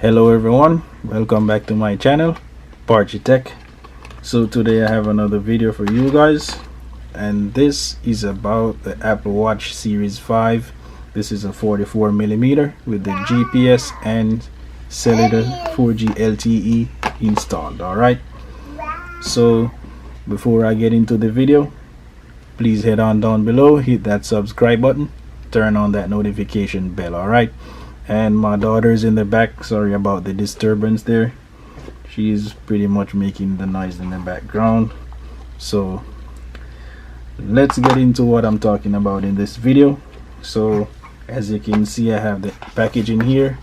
Hello everyone, welcome back to my channel, Party Tech. So today I have another video for you guys, and this is about the Apple Watch Series 5. This is a 44mm with the GPS and cellular 4G LTE installed. Alright, so before I get into the video, please head on down below, hit that subscribe button, turn on that notification bell. Alright, and my daughter's in the back, sorry about the disturbance there. She's pretty much making the noise in the background. So let's get into what I'm talking about in this video. So as you can see, I have the package in here.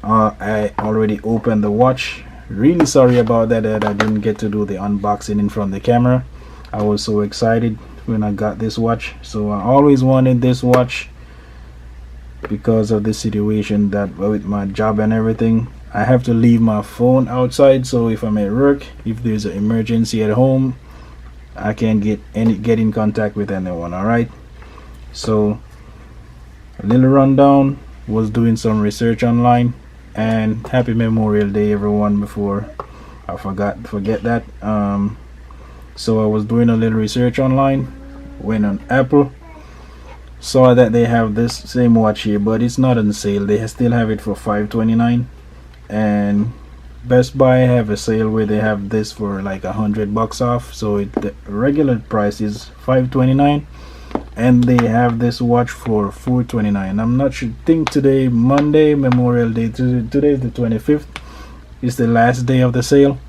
I already opened the watch. Really sorry about that I didn't get to do the unboxing in front of the camera. I was so excited when I got this watch. So I always wanted this watch because of the situation that with my job and everything, I have to leave my phone outside. So if I'm at work, if there's an emergency at home, I can't get in contact with anyone. All right, so a little rundown. Was doing some research online, and happy Memorial Day everyone, before I forget that. So I was doing a little research online, went on Apple, saw that they have this same watch here, but it's not on sale. They still have it for $529, and Best Buy have a sale where they have this for like $100 off. So the regular price is $529, and they have this watch for $429. I'm not sure, think today Monday, Memorial Day, today is the 25th, is the last day of the sale.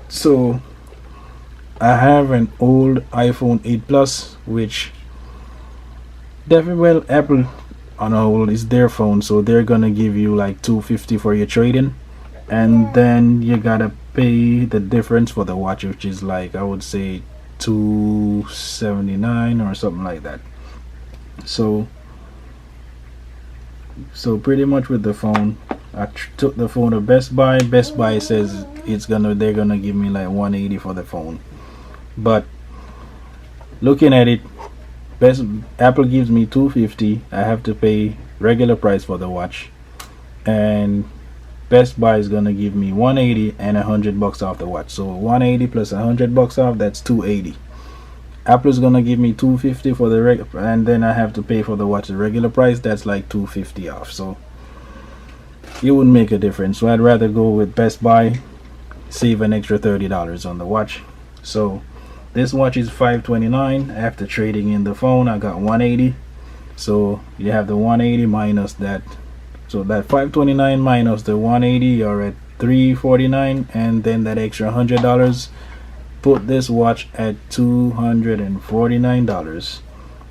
So I have an old iPhone 8 Plus, which definitely, well, Apple on a whole is their phone, so they're gonna give you like $250 for your trade-in, and then you gotta pay the difference for the watch, which is like, I would say $279 or something like that. So pretty much with the phone, I took the phone to Best Buy. Best Buy says they're gonna give me like $180 for the phone, but looking at it, Apple gives me $250. I have to pay regular price for the watch, and Best Buy is gonna give me $180 and $100 off the watch. So $180 plus $100 off, that's $280. Apple is gonna give me $250 for the and then I have to pay for the watch the regular price. That's like $250 off. So it wouldn't make a difference. So I'd rather go with Best Buy, save an extra $30 on the watch. So this watch is $529. After trading in the phone, I got $180. So you have the $180 minus that. So that $529 minus the $180, you're at $349, and then that extra $100 put this watch at $249.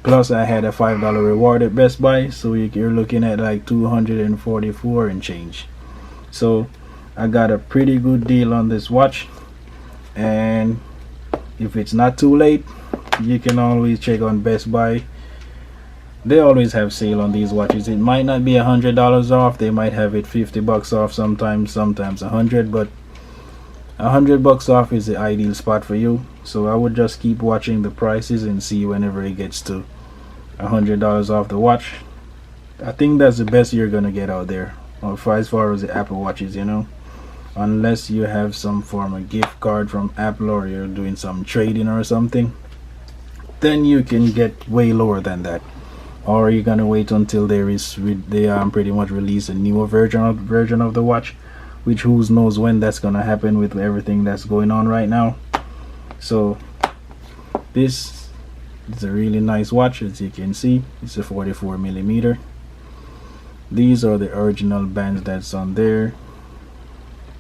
Plus I had a $5 reward at Best Buy, so you're looking at like $244 and change. So I got a pretty good deal on this watch, and if it's not too late, you can always check on Best Buy. They always have sale on these watches. It might not be $100 off, they might have it $50 off sometimes $100, but $100 off is the ideal spot for you. So I would just keep watching the prices and see whenever it gets to $100 off the watch. I think that's the best you're gonna get out there as far as the Apple watches, you know, unless you have some form of gift card from Apple, or you're doing some trading or something, then you can get way lower than that. Or you're gonna wait until they pretty much release a newer version of the watch, which who knows when that's gonna happen with everything that's going on right now. So this is a really nice watch. As you can see, it's a 44mm. These are the original bands that's on there.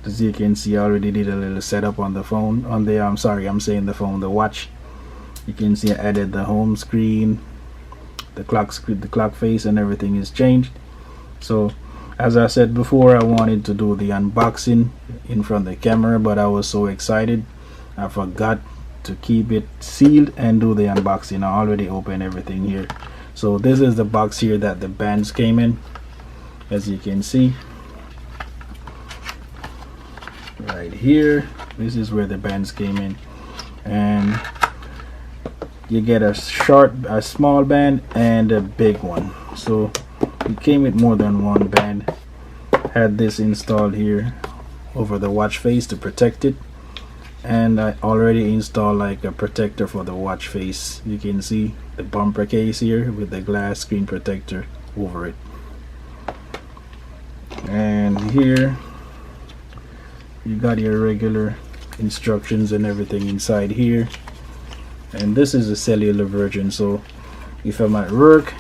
As you can see, I already did a little setup on the phone, on the the watch. You can see I added the home screen, the clock face, and everything is changed. So as I said before, I wanted to do the unboxing in front of the camera, but I was so excited I forgot to keep it sealed and do the unboxing. I already opened everything here. So this is the box here that the bands came in. As you can see right here, this is where the bands came in, and you get a small band and a big one. So it came with more than one band. had this installed here over the watch face to protect it, and I already installed like a protector for the watch face. You can see the bumper case here with the glass screen protector over it, and here you got your regular instructions and everything inside here. And this is a cellular version, so if I'm at work,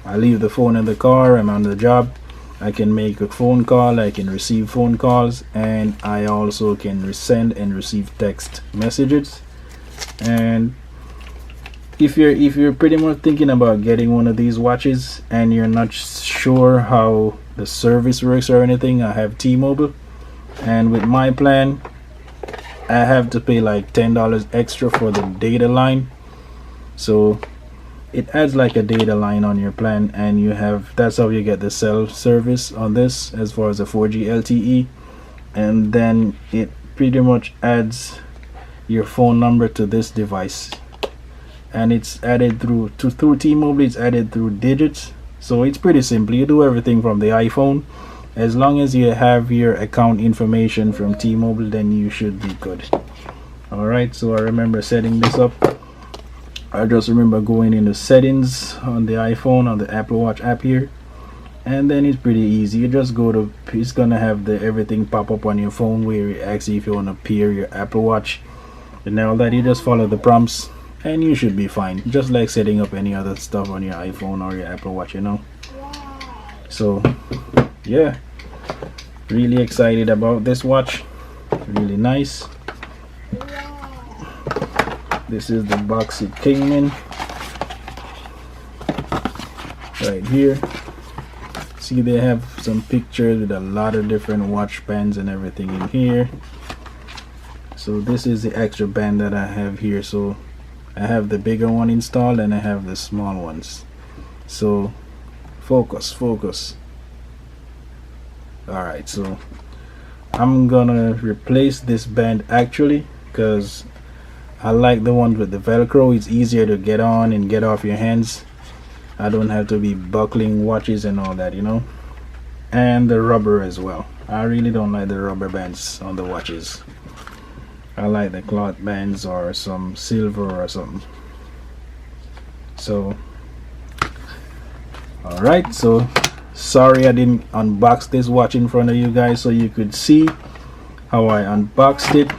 I leave the phone in the car, I'm on the job, I can make a phone call, I can receive phone calls, and I also can send and receive text messages. And if you're pretty much thinking about getting one of these watches and you're not sure how the service works or anything, I have T-Mobile, and with my plan I have to pay like $10 extra for the data line. So it adds like a data line on your plan, and you have, that's how you get the cell service on this as far as the 4G LTE. And then it pretty much adds your phone number to this device, and it's added through T-Mobile, it's added through digits. So it's pretty simple. You do everything from the iPhone. As long as you have your account information from T-Mobile, then you should be good. Alright, so I remember setting this up. I just remember going into settings on the iPhone, on the Apple Watch app here, and then it's pretty easy. You just go to, it's gonna have the everything pop up on your phone where it asks you if you want to pair your Apple Watch and all that. You just follow the prompts and you should be fine, just like setting up any other stuff on your iPhone or your Apple Watch, you know. So yeah, really excited about this watch, really nice. This is the box it came in right here. See, they have some pictures with a lot of different watch bands and everything in here. So this is the extra band that I have here. So I have the bigger one installed and I have the small ones. So focus. Alright, so I'm gonna replace this band actually, because I like the one with the Velcro. It's easier to get on and get off your hands. I don't have to be buckling watches and all that, you know. And the rubber as well. I really don't like the rubber bands on the watches. I like the cloth bands or some silver or something. So alright, so sorry I didn't unbox this watch in front of you guys so you could see how I unboxed it,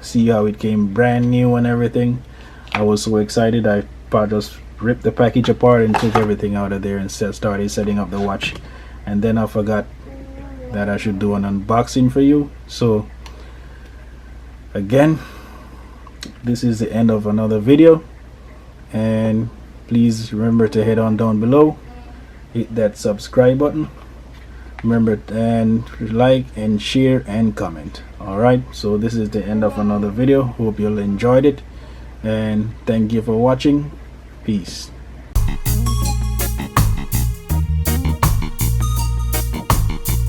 see how it came brand new and everything. I was so excited I just ripped the package apart and took everything out of there and started setting up the watch, and then I forgot that I should do an unboxing for you. So again, this is the end of another video, and please remember to head on down below, hit that subscribe button, remember, and like and share and comment. Alright, so this is the end of another video. Hope you enjoyed it, and thank you for watching. Peace.